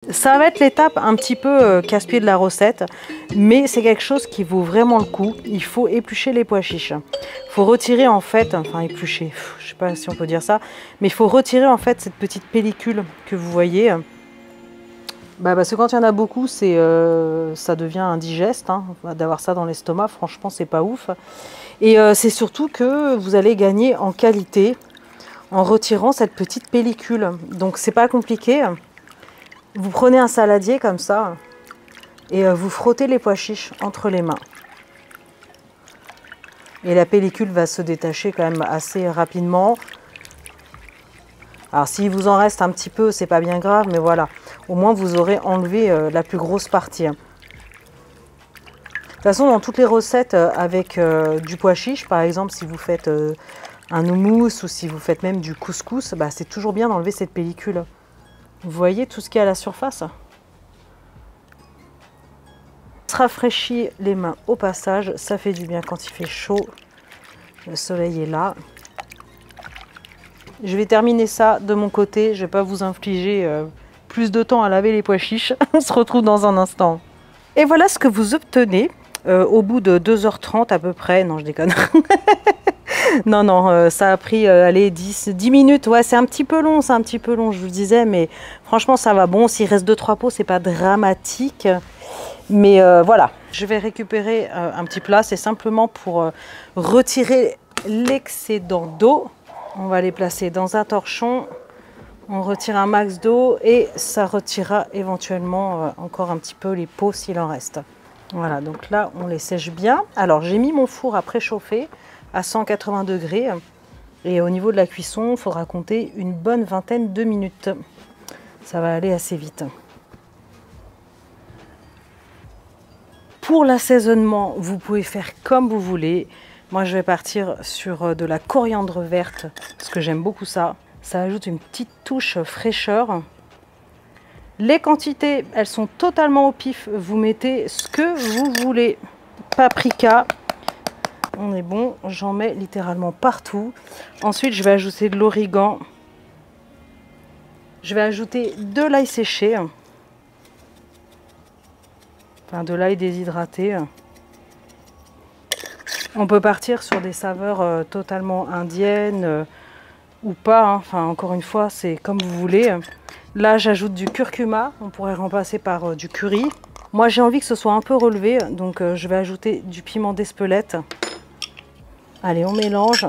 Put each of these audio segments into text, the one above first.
Ça va être l'étape un petit peu casse-pied de la recette, mais c'est quelque chose qui vaut vraiment le coup. Il faut éplucher les pois chiches. Il faut retirer en fait, enfin éplucher, je sais pas si on peut dire ça, mais il faut retirer en fait cette petite pellicule que vous voyez. Parce que quand il y en a beaucoup, ça devient indigeste, hein, d'avoir ça dans l'estomac, franchement c'est pas ouf. Et c'est surtout que vous allez gagner en qualité en retirant cette petite pellicule. Donc c'est pas compliqué. Vous prenez un saladier comme ça et vous frottez les pois chiches entre les mains. Et la pellicule va se détacher quand même assez rapidement. Alors s'il vous en reste un petit peu, c'est pas bien grave, mais voilà. Au moins vous aurez enlevé la plus grosse partie. De toute façon, dans toutes les recettes avec du pois chiche, par exemple, si vous faites un houmous ou si vous faites même du couscous, c'est toujours bien d'enlever cette pellicule. Vous voyez tout ce qui est à la surface? On se rafraîchit les mains au passage, ça fait du bien quand il fait chaud. Le soleil est là. Je vais terminer ça de mon côté, je ne vais pas vous infliger plus de temps à laver les pois chiches. On se retrouve dans un instant. Et voilà ce que vous obtenez au bout de 2h30 à peu près. Non, je déconne. Non, ça a pris allez, 10 minutes. Ouais, c'est un petit peu long, je vous le disais, mais franchement, ça va. Bon, s'il reste 2-3 pots, c'est pas dramatique. Mais voilà, je vais récupérer un petit plat. C'est simplement pour retirer l'excédent d'eau. On va les placer dans un torchon. On retire un max d'eau et ça retirera éventuellement encore un petit peu les pots s'il en reste. Voilà, donc là, on les sèche bien. Alors, j'ai mis mon four à préchauffer à 180 degrés. Et au niveau de la cuisson, il faudra compter une bonne vingtaine de minutes. Ça va aller assez vite. Pour l'assaisonnement, vous pouvez faire comme vous voulez. Moi, je vais partir sur de la coriandre verte, parce que j'aime beaucoup ça. Ça ajoute une petite touche fraîcheur. Les quantités, elles sont totalement au pif. Vous mettez ce que vous voulez. Paprika. On est bon, j'en mets littéralement partout. Ensuite, je vais ajouter de l'origan. Je vais ajouter de l'ail séché. Enfin, de l'ail déshydraté. On peut partir sur des saveurs totalement indiennes ou pas. Hein. Enfin, encore une fois, c'est comme vous voulez. Là, j'ajoute du curcuma. On pourrait remplacer par du curry. Moi, j'ai envie que ce soit un peu relevé. Donc, je vais ajouter du piment d'Espelette. Allez, on mélange.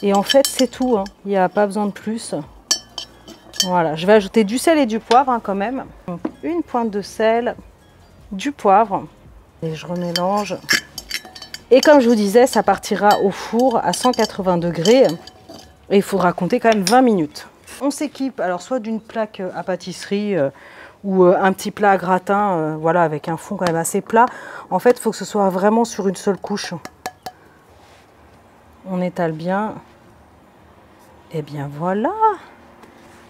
Et en fait, c'est tout. Hein. Il n'y a pas besoin de plus. Voilà, je vais ajouter du sel et du poivre hein, quand même. Donc, une pointe de sel, du poivre. Et je remélange. Et comme je vous disais, ça partira au four à 180 degrés. Et il faudra compter quand même 20 minutes. On s'équipe alors soit d'une plaque à pâtisserie ou un petit plat à gratin, voilà, avec un fond quand même assez plat. En fait, il faut que ce soit vraiment sur une seule couche. On étale bien. Et bien voilà.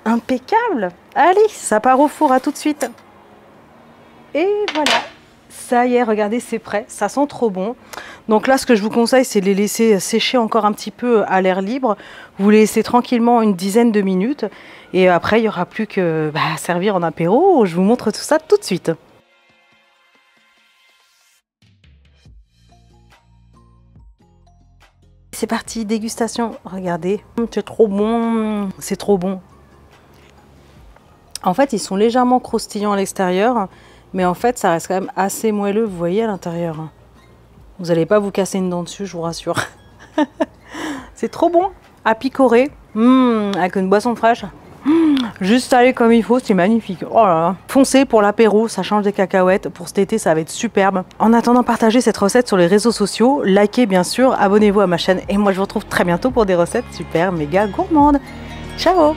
Impeccable. Allez, ça part au four, à tout de suite. Et voilà. Ça y est, regardez, c'est prêt. Ça sent trop bon. Donc là, ce que je vous conseille, c'est de les laisser sécher encore un petit peu à l'air libre. Vous les laissez tranquillement une dizaine de minutes. Et après, il n'y aura plus que servir en apéro. Je vous montre tout ça tout de suite. C'est parti, dégustation. Regardez, c'est trop bon. C'est trop bon. En fait, ils sont légèrement croustillants à l'extérieur. Mais en fait, ça reste quand même assez moelleux, vous voyez, à l'intérieur. Vous n'allez pas vous casser une dent dessus, je vous rassure. C'est trop bon à picorer, avec une boisson fraîche. Juste salé comme il faut, c'est magnifique. Oh là là. Foncez pour l'apéro, ça change des cacahuètes. Pour cet été, ça va être superbe. En attendant, partagez cette recette sur les réseaux sociaux. Likez bien sûr, abonnez-vous à ma chaîne. Et moi, je vous retrouve très bientôt pour des recettes super méga gourmandes. Ciao!